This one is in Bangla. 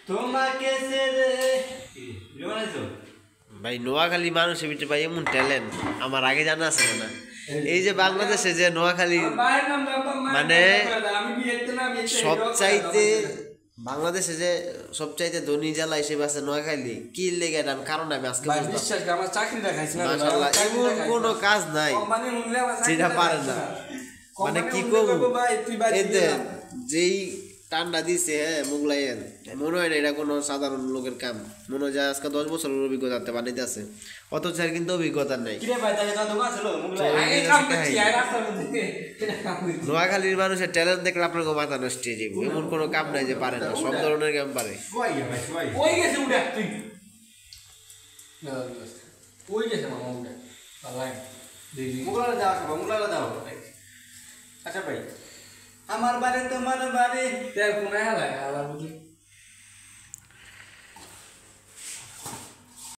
তোমাকে ছেড়ে ভাই নোয়াখালী মানুষের ভিতরে ভাই এমন ট্যালেন্ট আমার আগে জানা আছে না। এই যে বাংলাদেশে যে নোয়াখালী মানে সবচাইতে বাংলাদেশে যে সবচাইতে ধনী জেলা হিসেবে আছে নোয়াখালী, কি লেগে এটা কারণ আমি আজকে মাশাআল্লাহ এমন কোনো কাজ নাই যেটা পারে না। মানে কি করবো এতে যেই টান্ডা দিছে মোগলাইয়ের মনে হয় না এটা কোনো সাধারণ লোকের কাম। মনে হয় যে আজকে 10 বছরের অভিজ্ঞতা বানিয়ে আছে, অথচ কিন্তু অভিজ্ঞতা নেই। নোয়াখালীর মানুষের ট্যালেন্ট দেখলে আপনার মাথা নষ্ট হয়ে যাবে। এমন কোনো কাম নাই যে পারে না, সব ধরনের কাম পারে। আচ্ছা ভাই আমার বাড়ি তোমার বাড়ি